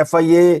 FIA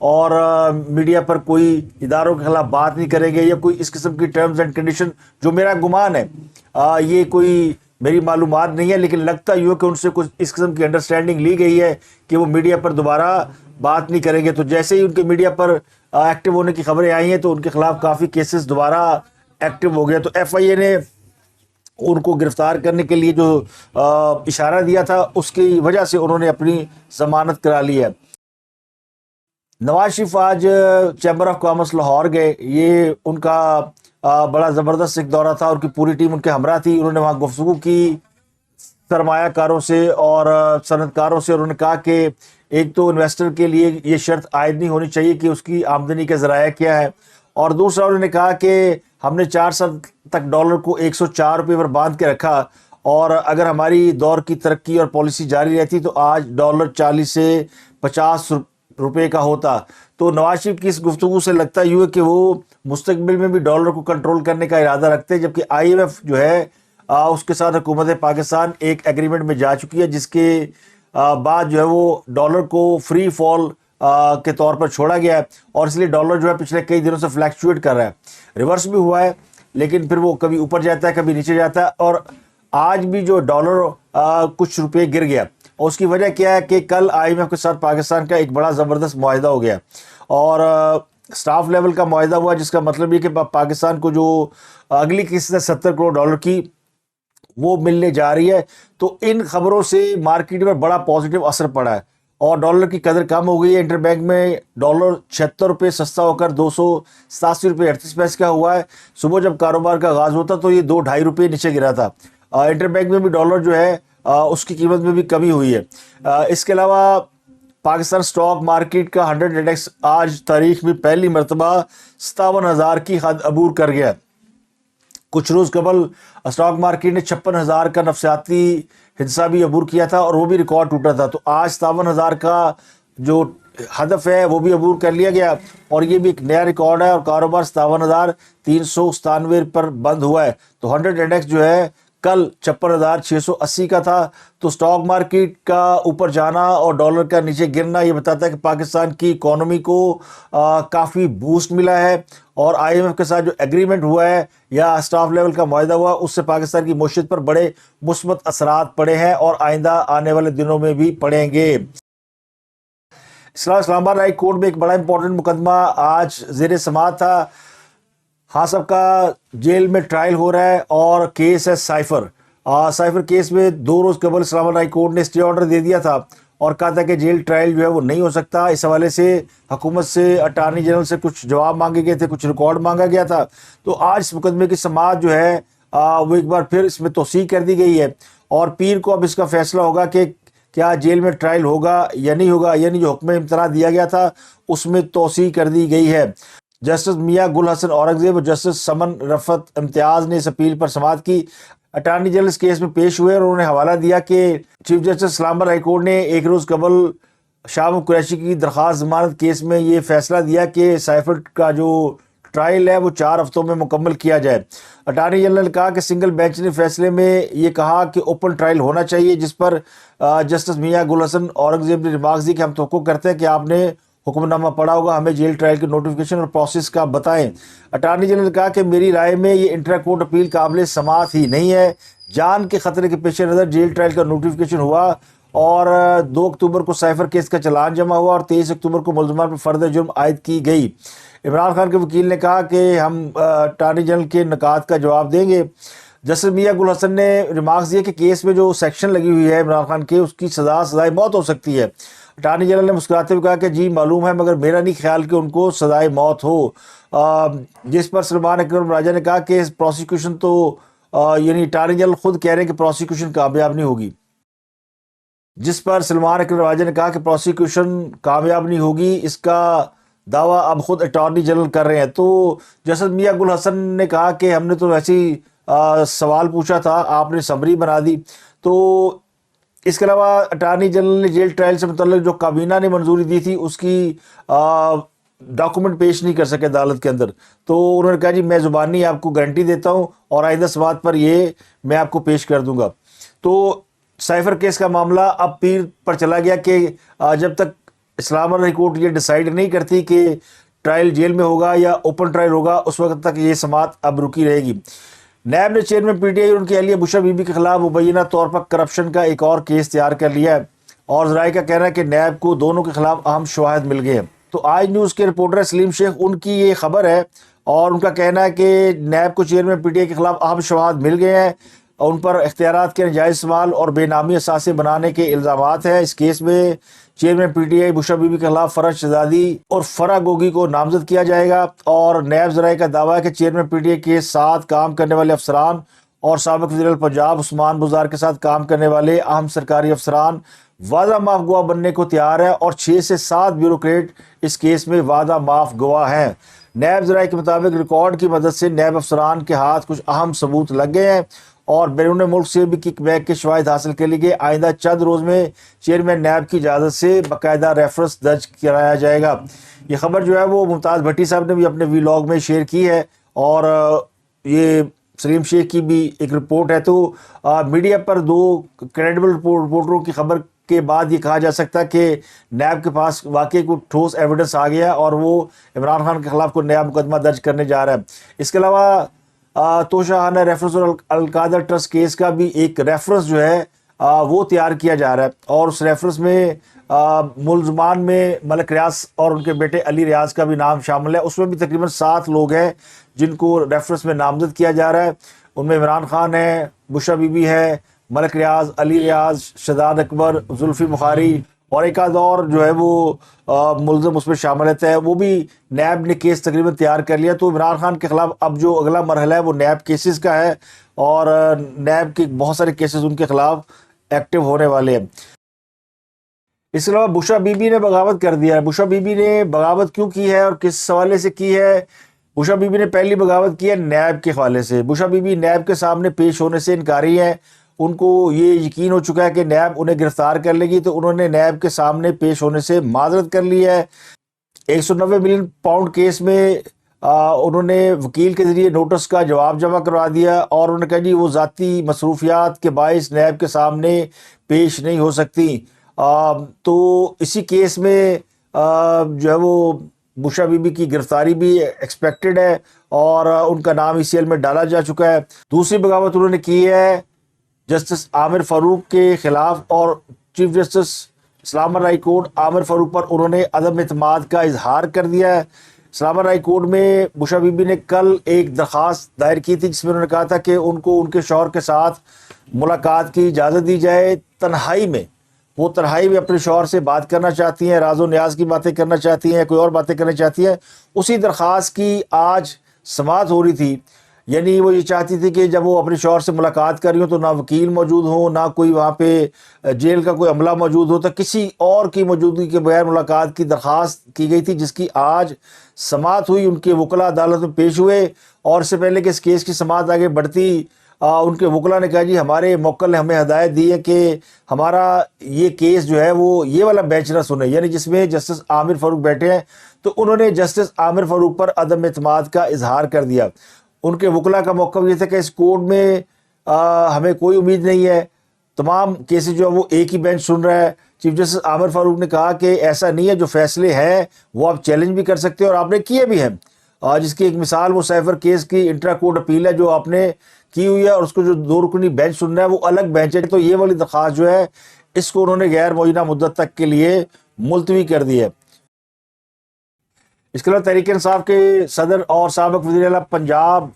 اور media پر کوئی اداروں کے خلاف بات نہیں کریں گے یا کوئی اس قسم کی ٹرمز اینڈ کنڈیشن، جو میرا گمان ہے، یہ کوئی میری معلومات نہیں ہے، لیکن لگتا یوں کہ ان سے کچھ اس قسم کی انڈرسٹینڈنگ لی گئی ہے کہ وہ میڈیا پر دوبارہ بات نہیں کریں گے. تو جیسے ہی ان کے میڈیا پر ایکٹیو ہونے کی خبریں آئی ہیں تو ان کے خلاف کافی کیسز دوبارہ ایکٹیو ہو گئے. تو ایف آئی اے نے ان کو گرفتار کرنے کے لیے جو اشارہ دیا تھا اس کی وجہ سے انہوں نے اپنی ضمانت کرا لی ہے. نواز شریف آج چیمبر آف کامرس لاہور گئے. یہ ان کا بڑا زبردست ایک دورہ تھا، ان کی پوری ٹیم ان کے ہمراہ تھی. انہوں نے وہاں گفتگو کی سرمایہ کاروں سے اور صنعت کاروں سے. انہوں نے کہا کہ ایک تو انویسٹر کے لیے یہ شرط عائد نہیں ہونی چاہیے کہ اس کی آمدنی کے ذرائع کیا ہے، اور دوسرا انہوں نے کہا کہ ہم نے 4 سال تک ڈالر کو 104 روپے پر باندھ کے رکھا، اور اگر ہماری دور کی ترقی اور پالیسی جاری رہتی تو آج ڈالر 40 سے 50 روپے کا ہوتا. تو نواز شریف کی اس گفتگو سے لگتا یوں ہے کہ وہ مستقبل میں بھی ڈالر کو کنٹرول کرنے کا ارادہ رکھتے ہیں، جبکہ آئی ایم ایف جو ہے اس کے ساتھ حکومت پاکستان ایک ایگریمنٹ میں جا چکی ہے، جس کے بعد جو ہے وہ ڈالر کو فری فال کے طور پر چھوڑا گیا ہے، اور اس لیے ڈالر جو ہے پچھلے کئی دنوں سے فلیکچویٹ کر رہا ہے. ریورس بھی ہوا ہے، لیکن پھر وہ کبھی اوپر جاتا ہے کبھی نیچے جاتا ہے، اور آج بھی جو ڈالر کچھ روپے گر گیا. اور اس کی وجہ کیا ہے کہ کل آئی ایم ایف کے ساتھ پاکستان کا ایک بڑا زبردست معاہدہ ہو گیا، اور سٹاف لیول کا معاہدہ ہوا، جس کا مطلب یہ کہ پاکستان کو جو اگلی قسط ہے 70 کروڑ ڈالر کی وہ ملنے جا رہی ہے. تو ان خبروں سے مارکیٹ میں بڑا پازیٹیو اثر پڑا ہے، اور ڈالر کی قدر کم ہو گئی ہے. انٹر بینک میں ڈالر 76 روپے سستا ہو کر 287 روپے 38 پیسے کا ہوا ہے. صبح جب کاروبار کا آغاز ہوتا تو یہ 2-2.5 روپے نیچے گرا تھا. انٹر بینک میں بھی ڈالر جو ہے اس کی قیمت میں بھی کمی ہوئی ہے. اس کے علاوہ پاکستان سٹاک مارکیٹ کا 100 انڈیکس آج تاریخ میں پہلی مرتبہ 57,000 کی حد عبور کر گیا. کچھ روز قبل اسٹاک مارکیٹ نے 56,000 کا نفسیاتی حصہ بھی عبور کیا تھا، اور وہ بھی ریکارڈ ٹوٹا تھا. تو آج 57,000 کا جو ہدف ہے وہ بھی عبور کر لیا گیا، اور یہ بھی ایک نیا ریکارڈ ہے، اور کاروبار 57,397 پر بند ہوا ہے. تو 100 انڈیکس جو ہے کل 56,680 کا تھا. تو سٹاک مارکیٹ کا اوپر جانا اور ڈالر کا نیچے گرنا یہ بتاتا ہے کہ پاکستان کی اکانومی کو کافی بوسٹ ملا ہے، اور آئی ایم ایف کے ساتھ جو ایگریمنٹ ہوا ہے یا سٹاف لیول کا معاہدہ ہوا اس سے پاکستان کی معیشت پر بڑے مثبت اثرات پڑے ہیں، اور آئندہ آنے والے دنوں میں بھی پڑیں گے. اسلام آباد ہائی کورٹ میں ایک بڑا امپورٹنٹ مقدمہ آج زیر سماعت تھا. خان صاحب کا جیل میں ٹرائل ہو رہا ہے، اور کیس ہے سائفر کیس میں 2 روز قبل اسلام آباد ہائی کورٹ نے اسٹے آرڈر دے دیا تھا، اور کہا تھا کہ جیل ٹرائل جو ہے وہ نہیں ہو سکتا. اس حوالے سے حکومت سے اٹارنی جنرل سے کچھ جواب مانگے گئے تھے، کچھ ریکارڈ مانگا گیا تھا. تو آج اس مقدمے کی سماعت جو ہے وہ ایک بار پھر اس میں توسیع کر دی گئی ہے، اور پیر کو اب اس کا فیصلہ ہوگا کہ کیا جیل میں ٹرائل ہوگا یا نہیں ہوگا. یعنی جو حکم امتناع دیا گیا تھا اس میں توسیع کر دی گئی ہے. جسٹس میاں گل حسن اورنگزیب اور جسٹس سمن رفت امتیاز نے اس اپیل پر سماعت کی. اٹارنی جنرل اس کیس میں پیش ہوئے، اور انہوں نے حوالہ دیا کہ چیف جسٹس اسلام آباد ہائی کورٹ نے 1 روز قبل شاہ قریشی کی درخواست ضمانت کیس میں یہ فیصلہ دیا کہ سائفر کا جو ٹرائل ہے وہ 4 ہفتوں میں مکمل کیا جائے. اٹارنی جنرل نے کہا کہ سنگل بینچ نے فیصلے میں یہ کہا کہ اوپن ٹرائل ہونا چاہیے، جس پر جسٹس میاں گل حسن اورنگزیب نے ریمارکس دی کہ ہم توقع کرتے ہیں کہ آپ نے حکم نامہ پڑھا ہوگا، ہمیں جیل ٹرائل کی نوٹیفیکیشن اور پروسیس کا بتائیں. اٹارنی جنرل نے کہا کہ میری رائے میں یہ انٹرا کورٹ اپیل قابل سماعت ہی نہیں ہے. جان کے خطرے کے پیش نظر جیل ٹرائل کا نوٹیفیکیشن ہوا، اور 2 اکتوبر کو سائفر کیس کا چلان جمع ہوا، اور 23 اکتوبر کو ملزمان پر فرد جرم عائد کی گئی. عمران خان کے وکیل نے کہا کہ ہم اٹارنی جنرل کے نکات کا جواب دیں گے. جسٹس میاں گل حسن نے ریمارکس دیا کہ کیس میں جو سیکشن لگی ہوئی ہے عمران خان کے، اس کی سزائے موت ہو سکتی ہے. اٹارنی جنرل نے مسکراتے ہوئے کہا کہ جی معلوم ہے، مگر میرا نہیں خیال کہ ان کو سزائے موت ہو. جس پر سلمان اکرم راجہ نے کہا کہ پروسیکیوشن تو یعنی اٹارنی جنرل خود کہہ رہے ہیں کہ پروسیکیوشن کامیاب نہیں ہوگی. جس پر سلمان اکرم راجہ نے کہا کہ پروسیکیوشن کامیاب نہیں ہوگی، اس کا دعویٰ اب خود اٹارنی جنرل کر رہے ہیں. تو جسٹس میاں گل حسن نے کہا کہ ہم نے تو ویسے ہی سوال پوچھا تھا، آپ نے سمری بنا دی. تو اس کے علاوہ اٹارنی جنرل نے جیل ٹرائل سے متعلق جو کابینہ نے منظوری دی تھی اس کی ڈاکومنٹ پیش نہیں کر سکے عدالت کے اندر. تو انہوں نے کہا جی میں زبانی آپ کو گارنٹی دیتا ہوں، اور آئندہ سماعت پر یہ میں آپ کو پیش کر دوں گا. تو سائفر کیس کا معاملہ اب پیر پر چلا گیا کہ جب تک اسلام ہائی کورٹ یہ ڈیسائیڈ نہیں کرتی کہ ٹرائل جیل میں ہوگا یا اوپن ٹرائل ہوگا، اس وقت تک یہ سماعت اب رکی رہے گی۔ نیب نے چیئرمین پی ٹی آئی اور ان کی اہلیہ بشرا بی بی کے خلاف مبینہ طور پر کرپشن کا ایک اور کیس تیار کر لیا ہے، اور ذرائع کا کہنا ہے کہ نیب کو دونوں کے خلاف اہم شواہد مل گئے ہیں۔ تو آج نیوز کے رپورٹر سلیم شیخ، ان کی یہ خبر ہے اور ان کا کہنا ہے کہ نیب کو چیئرمین پی ٹی آئی کے خلاف اہم شواہد مل گئے ہیں، ان پر اختیارات کے ناجائز استعمال اور بے نامی اثاثے بنانے کے الزامات ہیں۔ اس کیس میں chairman P T I Bushra be be کے خلاف فرح شہزادی اور فرح گوگی کو نامزد کیا جائے گا، اور نیب ذرائع کا دعویٰ ہے کہ چیئرمین پی ٹی آئی کے ساتھ کام کرنے والے افسران اور سابق وزیر پنجاب عثمان بزار کے ساتھ کام کرنے والے اہم سرکاری افسران وعدہ معاف گواہ بننے کو تیار ہے، اور 6 سے 7 بیوروکریٹ اس کیس میں وعدہ معاف گواہ ہیں۔ نیب ذرائع کے مطابق ریکارڈ کی مدد سے نیب افسران کے ہاتھ کچھ اہم ثبوت لگ گئے ہیں، اور بیرون ملک سے بھی کک بیک کے شواہد حاصل کر لیے گئے۔ آئندہ چند روز میں چیئرمین نیب کی اجازت سے باقاعدہ ریفرنس درج کرایا جائے گا۔ یہ خبر جو ہے وہ ممتاز بھٹی صاحب نے بھی اپنے ویلاگ میں شیئر کی ہے، اور یہ سلیم شیخ کی بھی ایک رپورٹ ہے۔ تو میڈیا پر 2 کریڈیبل رپورٹروں کی خبر کے بعد یہ کہا جا سکتا ہے کہ نیب کے پاس واقعی کوئی ٹھوس ایویڈنس آ گیا، اور وہ عمران خان کے خلاف کوئی نیا مقدمہ درج کرنے جا رہا ہے۔ اس کے علاوہ توشاہانہ ریفرنس اور القادر ٹرسٹ کیس کا بھی ایک ریفرنس جو ہے وہ تیار کیا جا رہا ہے، اور اس ریفرنس میں ملزمان میں ملک ریاض اور ان کے بیٹے علی ریاض کا بھی نام شامل ہے۔ اس میں بھی تقریباً 7 لوگ ہیں جن کو ریفرنس میں نامزد کیا جا رہا ہے۔ ان میں عمران خان ہے، بشرا بی بی ہے، ملک ریاض، علی ریاض، شہزاد اکبر، زلفی بخاری، اور ایک آدھ اور جو ہے وہ ملزم اس میں شامل ہے۔ وہ بھی نیب نے کیس تقریباً تیار کر لیا۔ تو عمران خان کے خلاف اب جو اگلا مرحلہ ہے وہ نیب کیسز کا ہے، اور نیب کے بہت سارے کیسز ان کے خلاف ایکٹیو ہونے والے ہیں۔ اس کے علاوہ بشرا بی بی نے بغاوت کر دیا ہے۔ بشرا بی بی نے بغاوت کیوں کی ہے اور کس حوالے سے کی ہے؟ بشرا بی بی نے پہلی بغاوت کی ہے نیب کے حوالے سے۔ بشرا بی بی نیب کے سامنے پیش ہونے سے انکاری ہیں، ان کو یہ یقین ہو چکا ہے کہ نیب انہیں گرفتار کر لے گی، تو انہوں نے نیب کے سامنے پیش ہونے سے معذرت کر لی ہے۔ 190 ملین پاؤنڈ کیس میں انہوں نے وکیل کے ذریعے نوٹس کا جواب جمع کروا دیا، اور انہوں نے کہا جی وہ ذاتی مصروفیات کے باعث نیب کے سامنے پیش نہیں ہو سکتی۔ تو اسی کیس میں جو ہے وہ بشرا بی بی کی گرفتاری بھی ایکسپیکٹڈ ہے، اور ان کا نام ECL میں ڈالا جا چکا ہے۔ دوسری بغاوت انہوں نے کی ہے جسٹس عامر فاروق کے خلاف، اور چیف جسٹس اسلام ہائی کورٹ عامر فاروق پر انہوں نے عدم اعتماد کا اظہار کر دیا ہے۔ اسلام ہائی کورٹ میں بشرا بی بی نے کل ایک درخواست دائر کی تھی، جس میں انہوں نے کہا تھا کہ ان کو ان کے شوہر کے ساتھ ملاقات کی اجازت دی جائے تنہائی میں۔ وہ تنہائی میں اپنے شوہر سے بات کرنا چاہتی ہیں، راز و نیاز کی باتیں کرنا چاہتی ہیں، کوئی اور باتیں کرنا چاہتی ہیں۔ اسی درخواست کی آج سماعت ہو رہی تھی، یعنی وہ یہ چاہتی تھی کہ جب وہ اپنے شوہر سے ملاقات کر رہی ہوں تو نہ وکیل موجود ہوں، نہ کوئی وہاں پہ جیل کا کوئی عملہ موجود ہو، تو کسی اور کی موجودگی کے بغیر ملاقات کی درخواست کی گئی تھی، جس کی آج سماعت ہوئی۔ ان کے وکلاء عدالت میں پیش ہوئے، اور اس سے پہلے کہ اس کیس کی سماعت آگے بڑھتی، ان کے وکلاء نے کہا جی ہمارے موکل نے ہمیں ہدایت دی ہے کہ ہمارا یہ کیس جو ہے وہ یہ والا بینچ نہ سنے، یعنی جس میں جسٹس عامر فاروق بیٹھے ہیں۔ تو انہوں نے جسٹس عامر فاروق پر عدم اعتماد کا اظہار کر دیا۔ ان کے وکلاء کا موقف یہ تھا کہ اس کورٹ میں ہمیں کوئی امید نہیں ہے، تمام کیسز جو ہے وہ ایک ہی بینچ سن رہا ہے۔ چیف جسٹس عامر فاروق نے کہا کہ ایسا نہیں ہے، جو فیصلے ہیں وہ آپ چیلنج بھی کر سکتے ہیں، اور آپ نے کیے بھی ہیں، جس کی ایک مثال وہ سیفر کیس کی انٹرا کورٹ اپیل ہے جو آپ نے کی ہوئی ہے، اور اس کو جو 2 رکنی بینچ سن رہا ہے وہ الگ بینچ ہے۔ تو یہ والی درخواست جو ہے اس کو انہوں نے غیر معینہ مدت تک کے لیے ملتوی کر دی ہے۔ اس کے علاوہ تحریک انصاف کے صدر اور سابق وزیر اعلیٰ پنجاب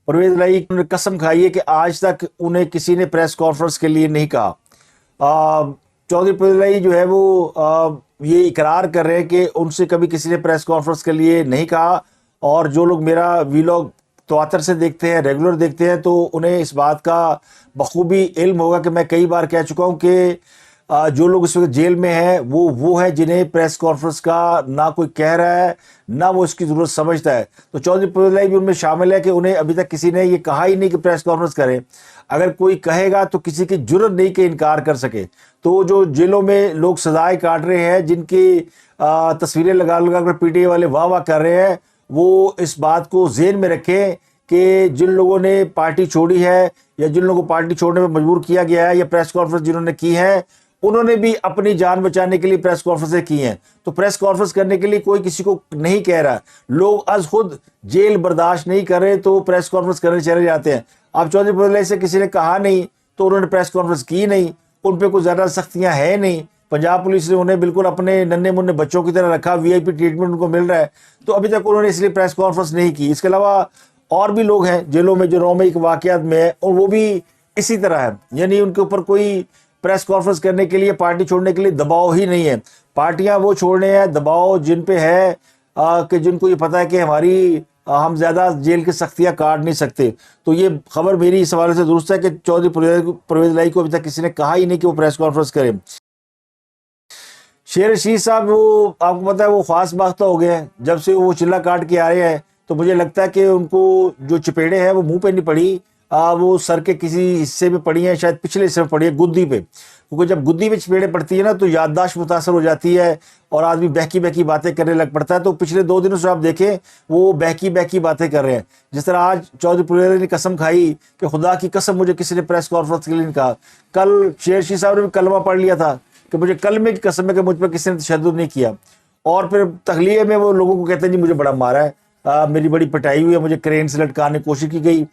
پرویز الہی نے قسم کھائی ہے کہ آج تک انہیں کسی نے پریس کانفرنس کے لیے نہیں کہا۔ چودھری پرویز الہی جو ہے وہ یہ اقرار کر رہے ہیں کہ ان سے کبھی کسی نے پریس کانفرنس کے لیے نہیں کہا، اور جو لوگ میرا ویلاگ تواتر سے دیکھتے ہیں، ریگولر دیکھتے ہیں، تو انہیں اس بات کا بخوبی علم ہوگا کہ میں کئی بار کہہ چکا ہوں کہ جو لوگ اس وقت جیل میں ہیں وہ ہے جنہیں پریس کانفرنس کا نہ کوئی کہہ رہا ہے، نہ وہ اس کی ضرورت سمجھتا ہے۔ تو چودھری پرویز الہی بھی ان میں شامل ہے کہ انہیں ابھی تک کسی نے یہ کہا ہی نہیں کہ پریس کانفرنس کریں۔ اگر کوئی کہے گا تو کسی کی جرت نہیں کہ انکار کر سکے۔ تو جو جیلوں میں لوگ سزائیں کاٹ رہے ہیں، جن کی تصویریں لگا کر پی ٹی آئی والے واہ واہ کر رہے ہیں، وہ اس بات کو ذہن میں رکھیں کہ جن لوگوں نے پارٹی چھوڑی ہے، یا جن لوگوں کو پارٹی چھوڑنے میں مجبور کیا گیا ہے، یا پریس کانفرنس جنہوں نے کی ہے، انہوں نے بھی اپنی جان بچانے کے لیے پریس کانفرنسیں کی ہیں. تو پریس کانفرنس کرنے کے لیے کوئی کسی کو نہیں کہہ رہا, لوگ از خود جیل برداشت نہیں کر رہے تو پریس کانفرنس کرنے چلے جاتے ہیں. اب چودھری پرویز الہی سے کسی نے کہا نہیں تو انہوں نے پریس کانفرنس کی نہیں, ان پہ کوئی زیادہ سختیاں ہیں نہیں. پنجاب پولیس نے انہیں بالکل اپنے ننھے منھے بچوں کی طرح رکھا, وی آئی پی ٹریٹمنٹ ان کو مل رہا ہے, تو ابھی تک انہوں نے اس لیے پریس کانفرنس نہیں کی. اس کے علاوہ اور بھی لوگ ہیں جیلوں میں جو نومئی واقعات میں ہیں, اور وہ بھی اسی طرح ہے, یعنی ان کے اوپر کوئی پریس کانفرنس کرنے کے لیے, پارٹی چھوڑنے کے لیے دباؤ ہی نہیں ہے. پارٹیاں وہ چھوڑنے ہیں دباؤ جن پہ ہے کہ جن کو یہ پتہ ہے کہ ہم زیادہ جیل کی سختیاں کاٹ نہیں سکتے. تو یہ خبر میری اس حوالے سے درست ہے کہ چودھری پرویز الہی کو ابھی تک کسی نے کہا ہی نہیں کہ وہ پریس کانفرنس کرے. شیر رشید صاحب, وہ آپ کو پتہ ہے وہ خاص باختہ ہو گئے ہیں جب سے وہ چلہ کاٹ کے آ رہے ہیں. تو مجھے لگتا ہے کہ ان کو جو چپیڑے ہیں وہ منہ پہ نہیں پڑی, وہ سر کے کسی حصے پہ پڑی ہیں, شاید پچھلے حصے میں پڑی ہے, گدی پہ. کیونکہ جب گدی پہ چپیڑے پڑتی ہے نا تو یادداشت متاثر ہو جاتی ہے اور آدمی بہکی باتیں کرنے لگ پڑتا ہے. تو پچھلے 2 دنوں سے آپ دیکھیں وہ بہکی باتیں کر رہے ہیں. جس طرح آج چودھری پرویز الہی نے قسم کھائی کہ خدا کی قسم مجھے کسی نے پریس کانفرنس کے لیے نہیں کہا. کل شیر رشید صاحب نے بھی کلمہ پڑھ لیا تھا کہ مجھے کلمے کی قسم ہے کہ مجھ پر کسی نے تشدد نہیں کیا. اور پھر تخلیے میں وہ لوگوں کو کہتے ہیں جی مجھے بڑا مارا ہے, میری بڑی پٹائی ہوئی ہے, مجھے کرین سے لٹکانے کی کوشش کی گئی.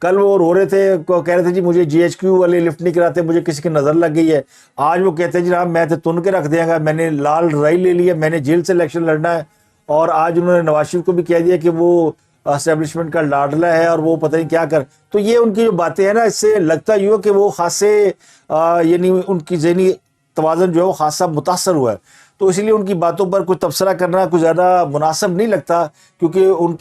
کل وہ رو رہے تھے, کہہ رہے تھے جی مجھے جی ایچ کیو والے لفٹ نہیں کراتے, مجھے کسی کی نظر لگ گئی ہے. آج وہ کہتے ہیں جی میں تو تن کے رکھ دیا گا, میں نے لال رضائی لے لی ہے, میں نے جیل سے الیکشن لڑنا ہے. اور آج انہوں نے نواز شریف کو بھی کہہ دیا کہ وہ اسٹیبلشمنٹ کا لاڈلا ہے اور وہ پتہ نہیں کیا کر. تو یہ ان کی جو باتیں ہیں نا, اس سے لگتا ہی ہوا کہ وہ خاصے یعنی ان کی ذہنی توازن جو ہے وہ خاصا متاثر ہوا ہے. تو اسی لیے ان کی باتوں پر کوئی تبصرہ کرنا کوئی زیادہ مناسب نہیں لگتا, کیونکہ ان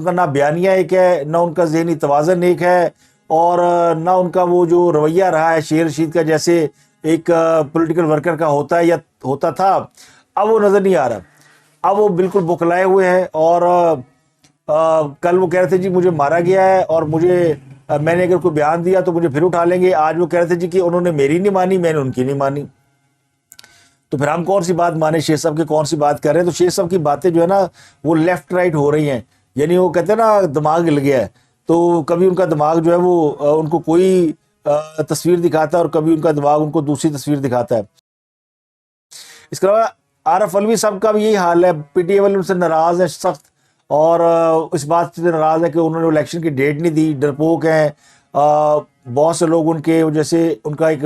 کا نہ بیانیہ ایک ہے, نہ ان کا ذہنی توازن ایک ہے, اور نہ ان کا وہ جو رویہ رہا ہے شیر رشید کا جیسے ایک پولیٹیکل ورکر کا ہوتا ہے یا ہوتا تھا, اب وہ نظر نہیں آ رہا. اب وہ بالکل بکلائے ہوئے ہیں. اور کل وہ کہہ رہے تھے جی مجھے مارا گیا ہے اور میں نے اگر کوئی بیان دیا تو مجھے پھر اٹھا لیں گے. آج وہ کہہ رہے تھے جی کہ انہوں نے میری نہیں مانی, میں نے ان کی نہیں مانی. تو پھر ہم کون سی بات مانیں, شیخ صاحب کی کون سی بات کر رہے ہیں. تو شیخ صاحب کی باتیں جو ہے نا وہ لیفٹ رائٹ ہو رہی ہیں, یعنی وہ کہتے ہیں نا دماغ ہل گیا ہے. تو کبھی ان کا دماغ جو ہے وہ ان کو کوئی تصویر دکھاتا ہے اور کبھی ان کا دماغ ان کو دوسری تصویر دکھاتا ہے. اس کے علاوہ عارف علوی صاحب کا بھی یہی حال ہے, پی ٹی اے والے ان سے ناراض ہیں سخت, اور اس بات سے ناراض ہے کہ انہوں نے الیکشن کی ڈیٹ نہیں دی, ڈرپوک ہیں. بہت سے لوگ ان کے, جیسے ان کا ایک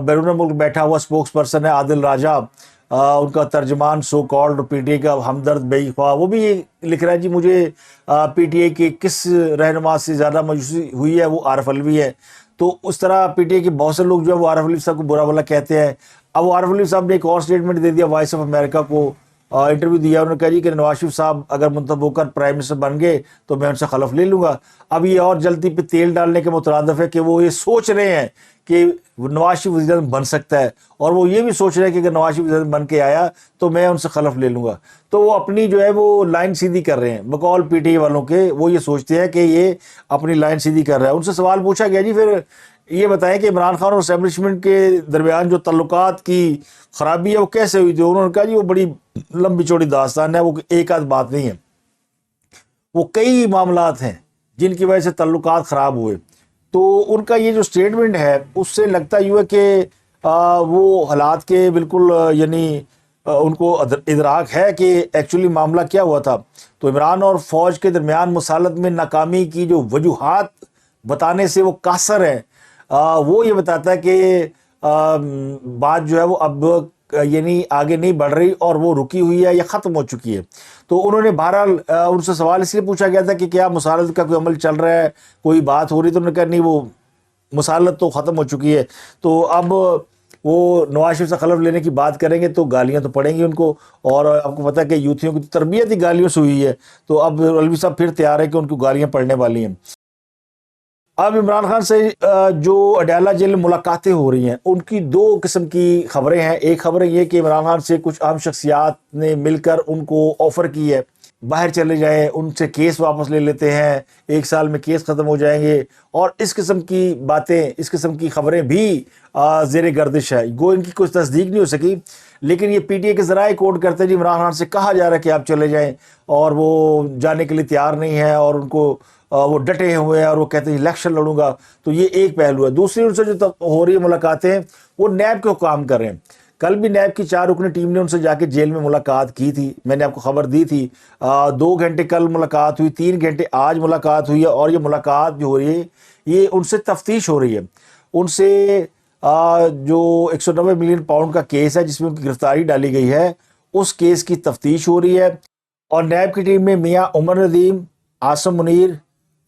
بیرون ملک بیٹھا ہوا اسپوکس پرسن ہے عادل راجہ, ان کا ترجمان so called P T A کا ہمدرد بے خواہ, وہ بھی یہ لکھ رہا ہے جی مجھے پی ٹی اے کے کس رہنما سے زیادہ مایوسی ہوئی ہے وہ عارف علوی ہے. تو اس طرح پی ٹی اے کے بہت سے لوگ جو ہے وہ عارف علوی صاحب کو برا بھلا کہتے ہیں. اب وہ عارف علوی صاحب نے ایک اور اسٹیٹمنٹ دے دیا, وائس آف امریکہ کو انٹرویو دیا, انہوں نے کہا جی کہ نواز شریف صاحب اگر منتخب ہو کر پرائم منسٹر بن گئے تو میں ان سے خلف لے لوں گا. اب یہ اور جلدی پہ تیل ڈالنے کے مترادف ہے کہ وہ یہ سوچ رہے ہیں کہ نواز شریف وزیر اعظم بن سکتا ہے, اور وہ یہ بھی سوچ رہے ہیں کہ اگر نواز شریف وزیر اعظم بن کے آیا تو میں ان سے خلف لے لوں گا. تو وہ اپنی جو ہے وہ لائن سیدھی کر رہے ہیں بقول پی ٹی اے والوں کے, وہ یہ سوچتے ہیں کہ یہ اپنی لائن سیدھی کر رہا ہے. ان سے سوال پوچھا گیا جی پھر یہ بتائیں کہ عمران خان اور اسٹیبلشمنٹ کے درمیان جو تعلقات کی خرابی ہے وہ کیسے ہوئی تھی. انہوں نے کہا جی وہ بڑی لمبی چوڑی داستان ہے, وہ ایک آدھ بات نہیں ہے, وہ کئی معاملات ہیں جن کی وجہ سے تعلقات خراب ہوئے. تو ان کا یہ جو اسٹیٹمنٹ ہے اس سے لگتا یہ ہے کہ وہ حالات کے بالکل یعنی ان کو ادراک ہے کہ ایکچولی معاملہ کیا ہوا تھا. تو عمران اور فوج کے درمیان مصالحت میں ناکامی کی جو وجوہات بتانے سے وہ قاصر ہے, وہ یہ بتاتا ہے کہ بات جو ہے وہ اب یعنی آگے نہیں بڑھ رہی اور وہ رکی ہوئی ہے یا ختم ہو چکی ہے. تو انہوں نے بہرحال ان سے سوال اس لیے پوچھا گیا تھا کہ کیا مصالحت کا کوئی عمل چل رہا ہے, کوئی بات ہو رہی, تو انہوں نے کہا نہیں وہ مصالحت تو ختم ہو چکی ہے. تو اب وہ نواز شریف سے خلف لینے کی بات کریں گے تو گالیاں تو پڑیں گی ان کو, اور آپ کو پتہ ہے کہ یوتھیوں کی تربیت ہی گالیوں سے ہوئی ہے. تو اب علوی صاحب پھر تیار ہے کہ ان کو گالیاں پڑنے والی ہیں. اب عمران خان سے جو اڈیالہ جیل میں ملاقاتیں ہو رہی ہیں ان کی 2 قسم کی خبریں ہیں. ایک خبر یہ کہ عمران خان سے کچھ اہم شخصیات نے مل کر ان کو آفر کی ہے باہر چلے جائیں, ان سے کیس واپس لے لیتے ہیں, 1 سال میں کیس ختم ہو جائیں گے, اور اس قسم کی باتیں, اس قسم کی خبریں بھی زیر گردش ہے. گو ان کی کوئی تصدیق نہیں ہو سکی, لیکن یہ پی ٹی آئی کے ذرائع کوٹ کرتے ہیں جی عمران خان سے کہا جا رہا ہے کہ آپ چلے جائیں, اور وہ جانے کے لیے تیار نہیں ہے, اور ان کو وہ ڈٹے ہوئے ہیں, اور وہ کہتے ہیں الیکشن لڑوں گا. تو یہ ایک پہلو ہے. دوسری ان سے جو ہو رہی ہے ملاقاتیں, وہ نیب کے کام کر رہے ہیں. کل بھی نیب کی 4 رکنی ٹیم نے ان سے جا کے جیل میں ملاقات کی تھی, میں نے آپ کو خبر دی تھی. 2 گھنٹے کل ملاقات ہوئی, 3 گھنٹے آج ملاقات ہوئی ہے, اور یہ ملاقات جو ہو رہی ہے یہ ان سے تفتیش ہو رہی ہے. ان سے جو 190 ملین پاؤنڈ کا کیس ہے جس میں ان کی گرفتاری ڈالی گئی ہے, اس کیس کی تفتیش ہو رہی ہے. اور نیب کی ٹیم میں میاں عمر ندیم, عاصم منیر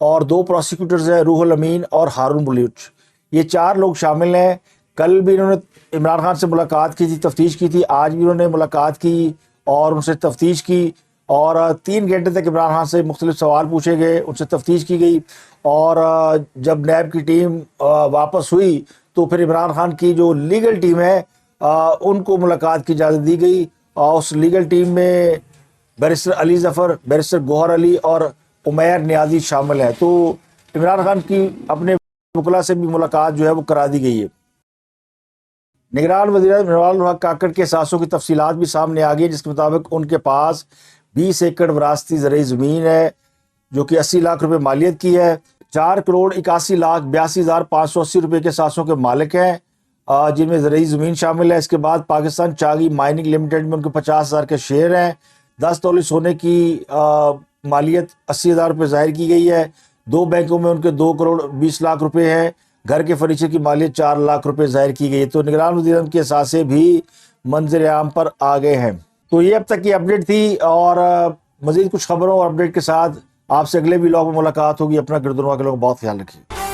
اور 2 پروسیکیوٹرز ہیں, روح الامین اور ہارون بلوچ. یہ 4 لوگ شامل ہیں. کل بھی انہوں نے عمران خان سے ملاقات کی تھی, تفتیش کی تھی. آج بھی انہوں نے ملاقات کی اور ان سے تفتیش کی, اور 3 گھنٹے تک عمران خان سے مختلف سوال پوچھے گئے, ان سے تفتیش کی گئی. اور جب نیب کی ٹیم واپس ہوئی تو پھر عمران خان کی جو لیگل ٹیم ہے ان کو ملاقات کی اجازت دی گئی. اور اس لیگل ٹیم میں بیرسٹر علی ظفر, بیرسٹر گوہر علی اور عمیر نیازی شامل ہیں. تو عمران خان کی اپنے وکلا سے بھی ملاقات جو ہے وہ کرا دی گئی ہے. نگران وزیر اعظم نوال الحق کاکڑ کے اثاثوں کی تفصیلات بھی سامنے آ گئی, جس کے مطابق ان کے پاس 20 ایکڑ وراثتی زرعی زمین ہے جو کہ 80 لاکھ روپے مالیت کی ہے. 4,81,82,580 روپے کے اثاثوں کے مالک ہیں, جن میں زرعی زمین شامل ہے. اس کے بعد پاکستان چاغی مائننگ لمیٹڈ میں ان کے 50,000 کے شیئر ہیں. 10 تولے سونے کی مالیت 80,000 روپے ظاہر کی گئی ہے. 2 بینکوں میں ان کے 2,20,00,000 روپے ہیں. گھر کے فرنیچر کی مالیت 4 لاکھ روپے ظاہر کی گئی ہے. تو نگران وزیر اعظم کے اثاثے بھی منظر عام پر آ گئے ہیں. تو یہ اب تک کی اپڈیٹ تھی, اور مزید کچھ خبروں اور اپڈیٹ کے ساتھ آپ سے اگلے ولاگ میں ملاقات ہوگی. اپنا گردنوا کے لوگ بہت خیال رکھیے.